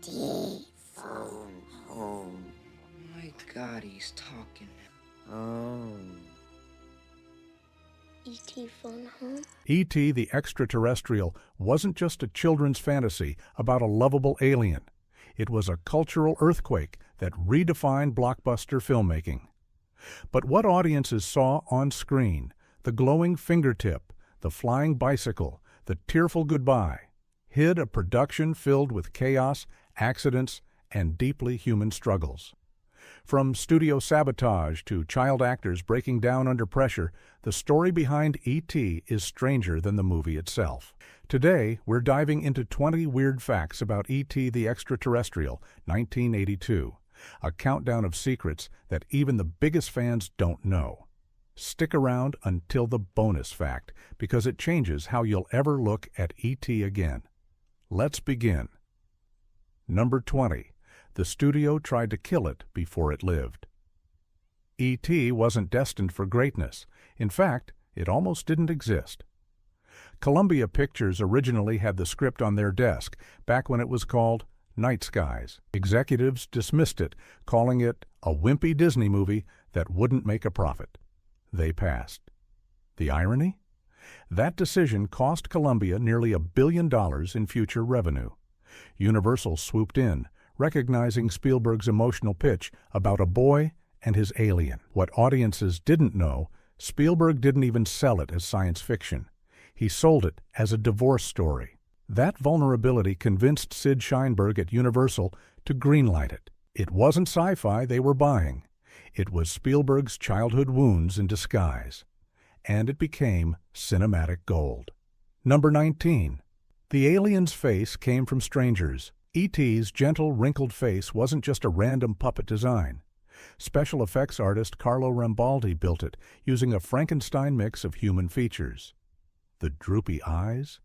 E.T. phone home. Oh my God, he's talking. Home. E.T. phone home? E.T. the Extra-Terrestrial wasn't just a children's fantasy about a lovable alien. It was a cultural earthquake that redefined blockbuster filmmaking. But what audiences saw on screen, the glowing fingertip, the flying bicycle, the tearful goodbye, hid a production filled with chaos, accidents, and deeply human struggles. From studio sabotage to child actors breaking down under pressure, the story behind E.T. is stranger than the movie itself. Today, we're diving into 20 weird facts about E.T. the Extra-Terrestrial, 1982, a countdown of secrets that even the biggest fans don't know. Stick around until the bonus fact, because it changes how you'll ever look at E.T. again. Let's begin. Number 20. The studio tried to kill it before it lived. E.T. wasn't destined for greatness. In fact, it almost didn't exist. Columbia Pictures originally had the script on their desk back when it was called Night Skies. Executives dismissed it, calling it a wimpy Disney movie that wouldn't make a profit. They passed. The irony? That decision cost Columbia nearly $1 billion in future revenue. Universal swooped in, recognizing Spielberg's emotional pitch about a boy and his alien. What audiences didn't know, Spielberg didn't even sell it as science fiction. He sold it as a divorce story. That vulnerability convinced Sid Sheinberg at Universal to greenlight it. It wasn't sci-fi they were buying. It was Spielberg's childhood wounds in disguise. And it became cinematic gold. Number 19. The alien's face came from strangers. E.T.'s gentle, wrinkled face wasn't just a random puppet design. Special effects artist Carlo Rambaldi built it using a Frankenstein mix of human features. The droopy eyes,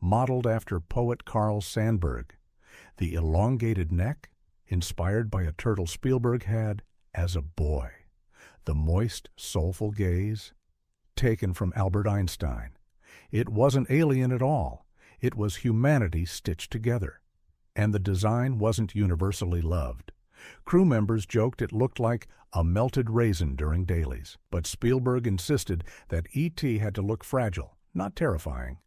modeled after poet Carl Sandburg. The elongated neck, inspired by a turtle Spielberg had as a boy. The moist, soulful gaze, taken from Albert Einstein. It wasn't alien at all. It was humanity stitched together. And the design wasn't universally loved. Crew members joked it looked like a melted raisin during dailies, but Spielberg insisted that E.T. had to look fragile, not terrifying.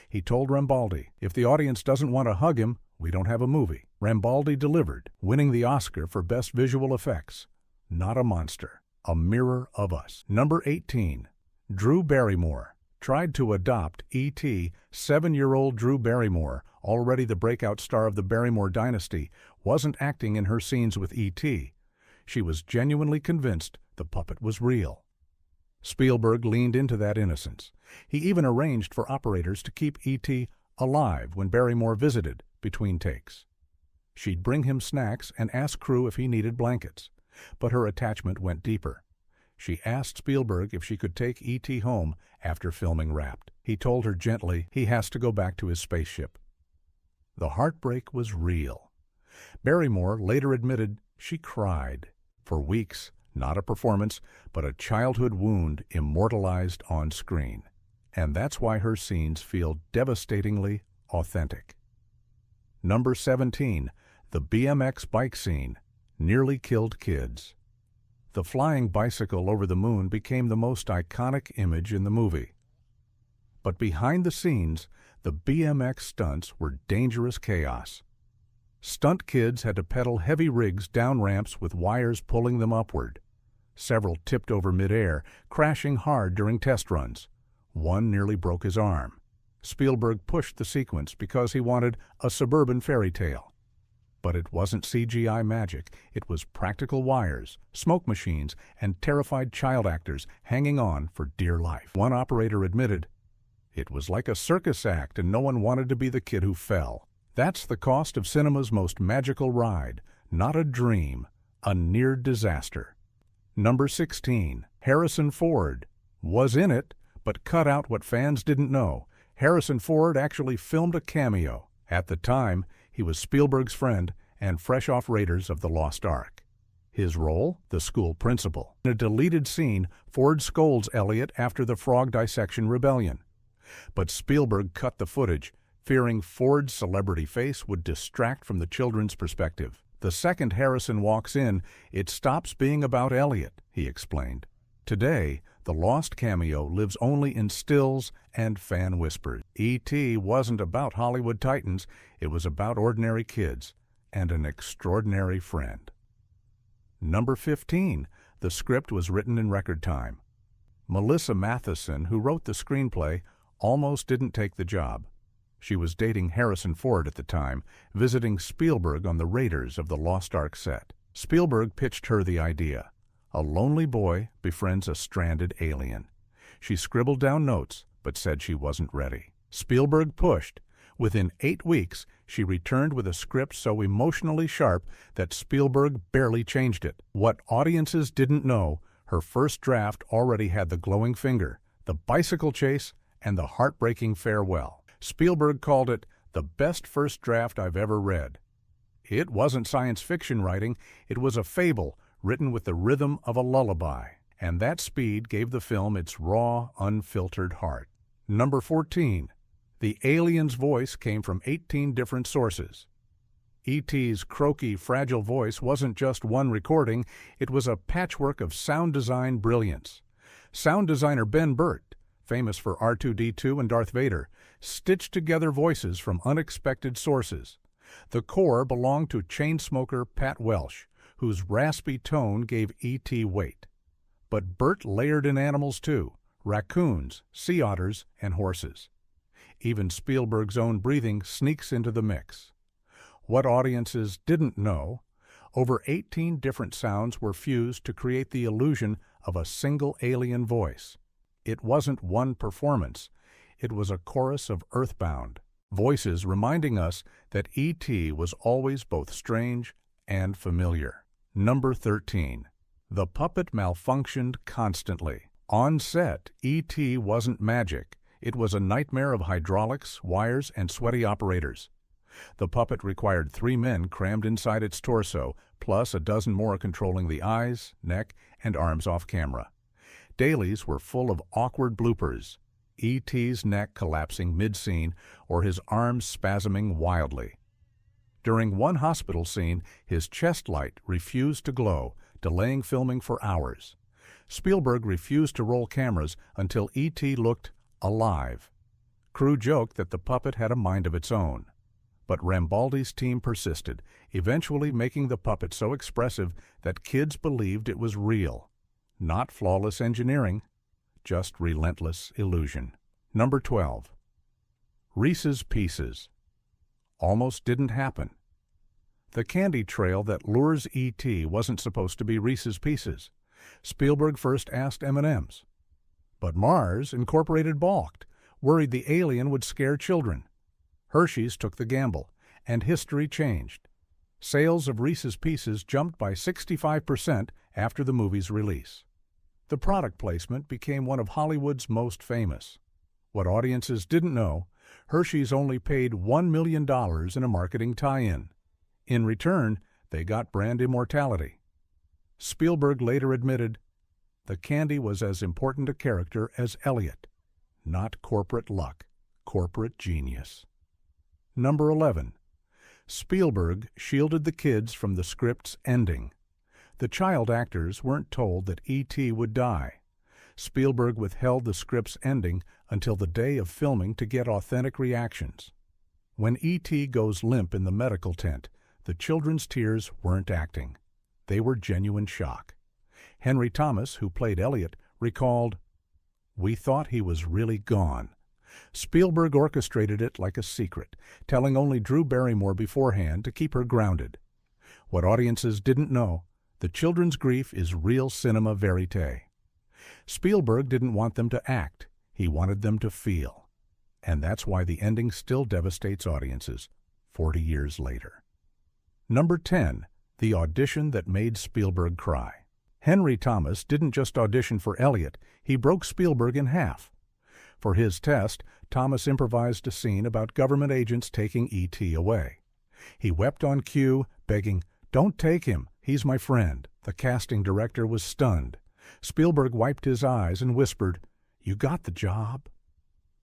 He told Rambaldi, if the audience doesn't want to hug him, we don't have a movie. Rambaldi delivered, winning the Oscar for Best Visual Effects. Not a monster, a mirror of us. Number 18. Drew Barrymore. Tried to adopt E.T., 7-year-old Drew Barrymore, already the breakout star of the Barrymore dynasty, wasn't acting in her scenes with E.T. She was genuinely convinced the puppet was real. Spielberg leaned into that innocence. He even arranged for operators to keep E.T. alive when Barrymore visited between takes. She'd bring him snacks and ask crew if he needed blankets, but her attachment went deeper. She asked Spielberg if she could take E.T. home after filming wrapped. He told her gently he has to go back to his spaceship. The heartbreak was real. Barrymore later admitted she cried. For weeks, not a performance, but a childhood wound immortalized on screen. And that's why her scenes feel devastatingly authentic. Number 17. The BMX bike scene nearly killed kids. The flying bicycle over the moon became the most iconic image in the movie. But behind the scenes, the BMX stunts were dangerous chaos. Stunt kids had to pedal heavy rigs down ramps with wires pulling them upward. Several tipped over midair, crashing hard during test runs. One nearly broke his arm. Spielberg pushed the sequence because he wanted a suburban fairy tale. But it wasn't CGI magic. It was practical wires, smoke machines, and terrified child actors hanging on for dear life. One operator admitted, it was like a circus act and no one wanted to be the kid who fell. That's the cost of cinema's most magical ride. Not a dream, a near disaster. Number 16. Harrison Ford was in it, but cut out what fans didn't know. Harrison Ford actually filmed a cameo. At the time, he was Spielberg's friend and fresh off Raiders of the Lost Ark. His role? The school principal. In a deleted scene, Ford scolds Elliot after the frog dissection rebellion. But Spielberg cut the footage, fearing Ford's celebrity face would distract from the children's perspective. The second Harrison walks in, it stops being about Elliot, he explained. Today, the lost cameo lives only in stills and fan whispers. E.T. wasn't about Hollywood titans, it was about ordinary kids and an extraordinary friend. Number 15. The script was written in record time. Melissa Matheson, who wrote the screenplay, almost didn't take the job. She was dating Harrison Ford at the time, visiting Spielberg on the Raiders of the Lost Ark set. Spielberg pitched her the idea. A lonely boy befriends a stranded alien. She scribbled down notes, but said she wasn't ready. Spielberg pushed. Within 8 weeks, she returned with a script so emotionally sharp that Spielberg barely changed it. What audiences didn't know, her first draft already had the glowing finger, the bicycle chase, and the heartbreaking farewell. Spielberg called it the best first draft I've ever read. It wasn't science fiction writing, it was a fable written with the rhythm of a lullaby, and that speed gave the film its raw, unfiltered heart. Number 14. The alien's voice came from 18 different sources. E.T.'s croaky, fragile voice wasn't just one recording, it was a patchwork of sound design brilliance. Sound designer Ben Burt, famous for R2-D2 and Darth Vader, stitched together voices from unexpected sources. The core belonged to Chainsmoker Pat Welsh, whose raspy tone gave E.T. weight. But Burt layered in animals too, raccoons, sea otters, and horses. Even Spielberg's own breathing sneaks into the mix. What audiences didn't know, over 18 different sounds were fused to create the illusion of a single alien voice. It wasn't one performance, it was a chorus of Earthbound, voices reminding us that E.T. was always both strange and familiar. Number 13. The puppet malfunctioned constantly. On set, E.T. wasn't magic. It was a nightmare of hydraulics, wires, and sweaty operators. The puppet required 3 men crammed inside its torso, plus a dozen more controlling the eyes, neck, and arms off camera. Dailies were full of awkward bloopers, E.T.'s neck collapsing mid-scene or his arms spasming wildly. During one hospital scene, his chest light refused to glow, delaying filming for hours. Spielberg refused to roll cameras until E.T. looked alive. Crew joked that the puppet had a mind of its own. But Rambaldi's team persisted, eventually making the puppet so expressive that kids believed it was real. Not flawless engineering, just relentless illusion. Number 12. Reese's Pieces. Almost didn't happen. The candy trail that lures E.T. wasn't supposed to be Reese's Pieces. Spielberg first asked M&Ms. But Mars Incorporated balked, worried the alien would scare children. Hershey's took the gamble, and history changed. Sales of Reese's Pieces jumped by 65% after the movie's release. The product placement became one of Hollywood's most famous. What audiences didn't know, Hershey's only paid $1 million in a marketing tie-in. In return, they got brand immortality. Spielberg later admitted, the candy was as important a character as Elliot. Not corporate luck, corporate genius. Number 11. Spielberg shielded the kids from the script's ending. The child actors weren't told that E.T. would die. Spielberg withheld the script's ending until the day of filming to get authentic reactions. When E.T. goes limp in the medical tent, the children's tears weren't acting. They were genuine shock. Henry Thomas, who played Elliot, recalled, "We thought he was really gone." Spielberg orchestrated it like a secret, telling only Drew Barrymore beforehand to keep her grounded. What audiences didn't know, the children's grief is real cinema verite. Spielberg didn't want them to act, he wanted them to feel. And that's why the ending still devastates audiences 40 years later. Number 10. The audition that made Spielberg cry. Henry Thomas didn't just audition for Elliot, he broke Spielberg in half. For his test, Thomas improvised a scene about government agents taking E.T. away. He wept on cue, begging, "Don't take him, he's my friend." The casting director was stunned. Spielberg wiped his eyes and whispered, "You got the job."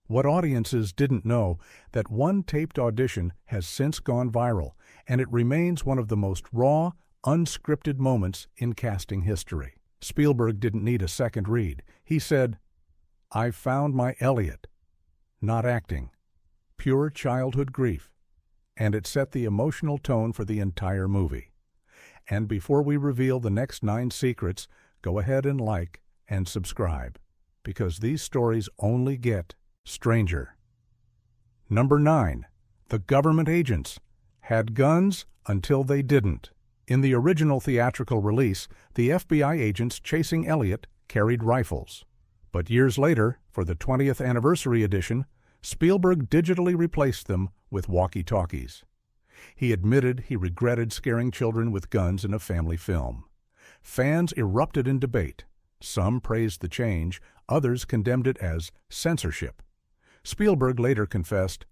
What audiences didn't know that one taped audition has since gone viral, and it remains one of the most raw, unscripted moments in casting history. Spielberg didn't need a second read. He said, "I found my Elliot." Not acting. Pure childhood grief. And it set the emotional tone for the entire movie. And before we reveal the next 9 secrets, go ahead and like and subscribe, because these stories only get stranger. Number 9. The government agents had guns until they didn't. In the original theatrical release, the FBI agents chasing Elliot carried rifles. But years later, for the 20th anniversary edition, Spielberg digitally replaced them with walkie-talkies. He admitted he regretted scaring children with guns in a family film. Fans erupted in debate. Some praised the change, others condemned it as censorship. Spielberg later confessed,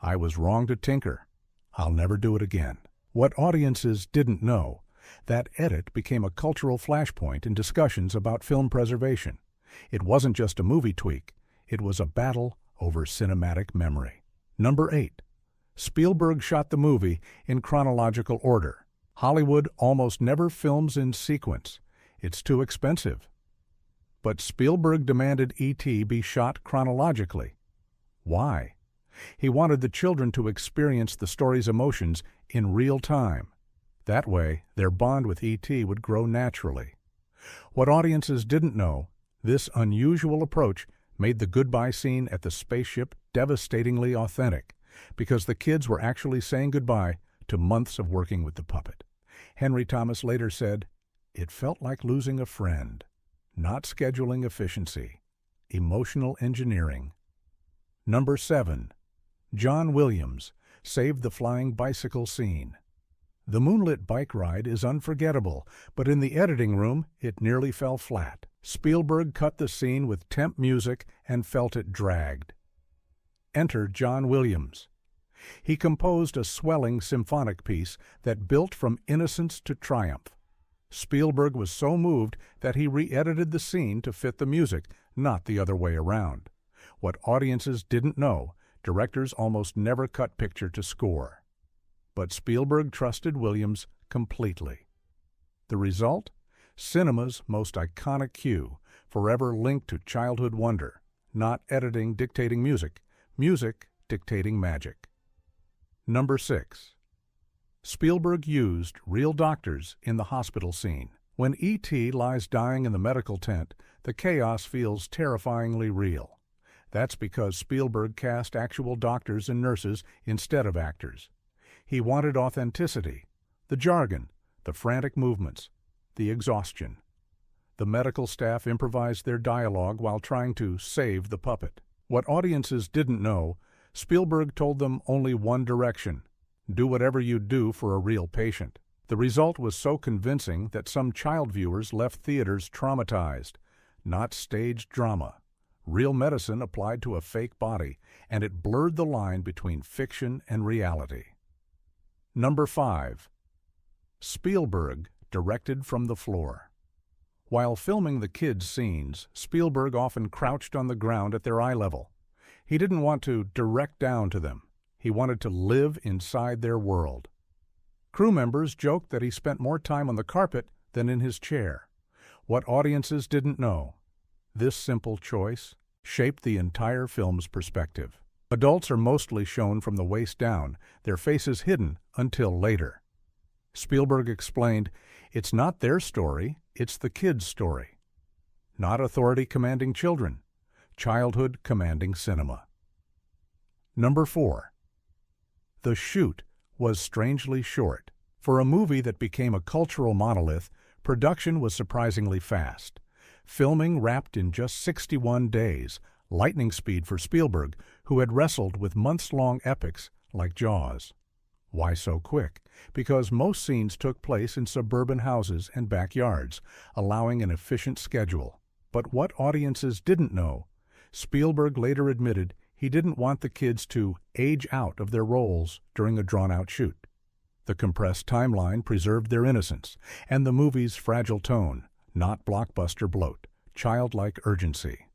"I was wrong to tinker. I'll never do it again." What audiences didn't know, that edit became a cultural flashpoint in discussions about film preservation. It wasn't just a movie tweak, it was a battle over cinematic memory. Number 8. Spielberg shot the movie in chronological order. Hollywood almost never films in sequence. It's too expensive. But Spielberg demanded E.T. be shot chronologically. Why? He wanted the children to experience the story's emotions in real time. That way, their bond with E.T. would grow naturally. What audiences didn't know, this unusual approach made the goodbye scene at the spaceship devastatingly authentic, because the kids were actually saying goodbye to months of working with the puppet. Henry Thomas later said, "It felt like losing a friend. Not scheduling efficiency. Emotional engineering." Number 7. John Williams saved the flying bicycle scene. The moonlit bike ride is unforgettable, but in the editing room, it nearly fell flat. Spielberg cut the scene with temp music and felt it dragged. Enter John Williams. He composed a swelling symphonic piece that built from innocence to triumph. Spielberg was so moved that he re-edited the scene to fit the music, not the other way around. What audiences didn't know, directors almost never cut picture to score. But Spielberg trusted Williams completely. The result? Cinema's most iconic cue, forever linked to childhood wonder, not editing dictating music, music dictating magic. Number 6. Spielberg used real doctors in the hospital scene. When E.T. lies dying in the medical tent, the chaos feels terrifyingly real. That's because Spielberg cast actual doctors and nurses instead of actors. He wanted authenticity, the jargon, the frantic movements, the exhaustion. The medical staff improvised their dialogue while trying to save the puppet. What audiences didn't know, Spielberg told them only one direction: do whatever you'd do for a real patient. The result was so convincing that some child viewers left theaters traumatized. Not staged drama. Real medicine applied to a fake body, and it blurred the line between fiction and reality. Number 5. Spielberg directed from the floor. While filming the kids' scenes, Spielberg often crouched on the ground at their eye level. He didn't want to direct down to them. He wanted to live inside their world. Crew members joked that he spent more time on the carpet than in his chair. What audiences didn't know, this simple choice shaped the entire film's perspective. Adults are mostly shown from the waist down, their faces hidden until later. Spielberg explained, "It's not their story, it's the kids' story." Not authority commanding children, childhood commanding cinema. Number 4. The shoot was strangely short. For a movie that became a cultural monolith, production was surprisingly fast. Filming wrapped in just 61 days, lightning speed for Spielberg, who had wrestled with months-long epics like Jaws. Why so quick? Because most scenes took place in suburban houses and backyards, allowing an efficient schedule. But what audiences didn't know, Spielberg later admitted he didn't want the kids to age out of their roles during a drawn-out shoot. The compressed timeline preserved their innocence, and the movie's fragile tone, not blockbuster bloat, childlike urgency.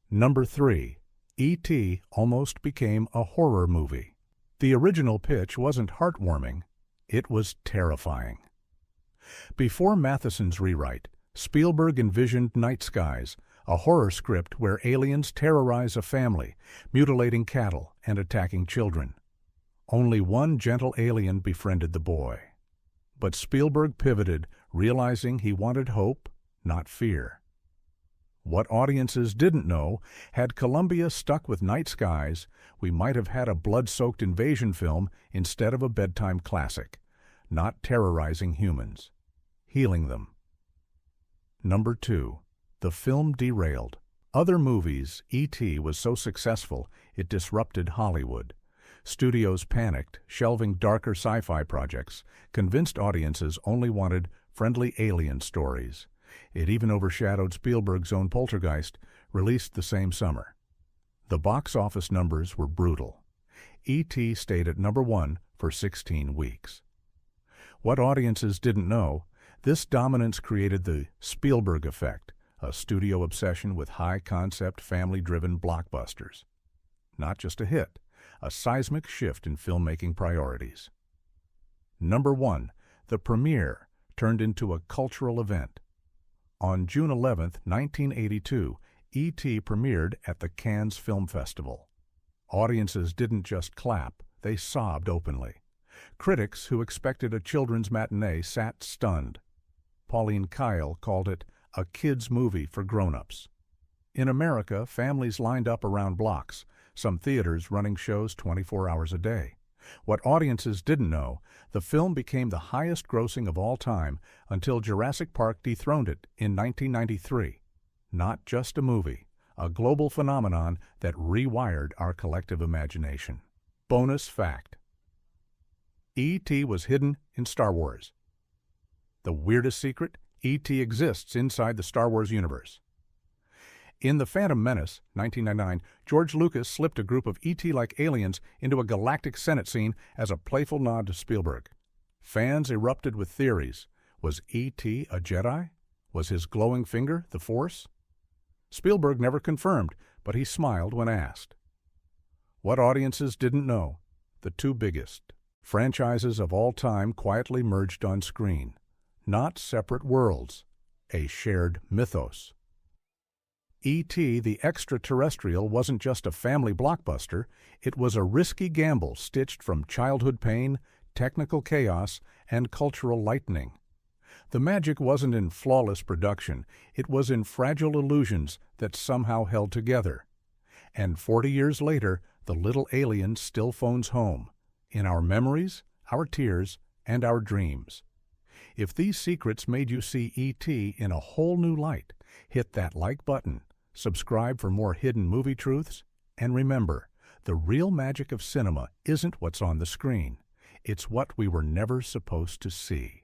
Number 3. E.T. almost became a horror movie. The original pitch wasn't heartwarming, it was terrifying. Before Matheson's rewrite, Spielberg envisioned Night Skies, a horror script where aliens terrorize a family, mutilating cattle and attacking children. Only one gentle alien befriended the boy. But Spielberg pivoted, realizing he wanted hope, not fear. What audiences didn't know, had Columbia stuck with Night Skies, we might have had a blood-soaked invasion film instead of a bedtime classic, not terrorizing humans, healing them. Number 2. The film derailed. Other movies, E.T. was so successful it disrupted Hollywood. Studios panicked, shelving darker sci-fi projects, convinced audiences only wanted friendly alien stories. It even overshadowed Spielberg's own Poltergeist, released the same summer. The box office numbers were brutal. E.T. stayed at number 1 for 16 weeks. What audiences didn't know, this dominance created the Spielberg effect, a studio obsession with high-concept, family-driven blockbusters. Not just a hit, a seismic shift in filmmaking priorities. Number 1. The premiere turned into a cultural event. On June 11, 1982, E.T. premiered at the Cannes Film Festival. Audiences didn't just clap, they sobbed openly. Critics who expected a children's matinee sat stunned. Pauline Kael called it a kids' movie for grown-ups. In America, families lined up around blocks, some theaters running shows 24 hours a day. What audiences didn't know, the film became the highest-grossing of all time until Jurassic Park dethroned it in 1993. Not just a movie, a global phenomenon that rewired our collective imagination. Bonus fact: E.T. was hidden in Star Wars. The weirdest secret? E.T. exists inside the Star Wars universe. In The Phantom Menace, 1999, George Lucas slipped a group of E.T.-like aliens into a galactic Senate scene as a playful nod to Spielberg. Fans erupted with theories. Was E.T. a Jedi? Was his glowing finger the Force? Spielberg never confirmed, but he smiled when asked. What audiences didn't know? The two biggest franchises of all time quietly merged on screen. Not separate worlds, a shared mythos. E.T. the Extra-Terrestrial wasn't just a family blockbuster, it was a risky gamble stitched from childhood pain, technical chaos, and cultural lightning. The magic wasn't in flawless production, it was in fragile illusions that somehow held together. And 40 years later, the little alien still phones home, in our memories, our tears, and our dreams. If these secrets made you see E.T. in a whole new light, hit that like button, subscribe for more hidden movie truths, and remember, the real magic of cinema isn't what's on the screen. It's what we were never supposed to see.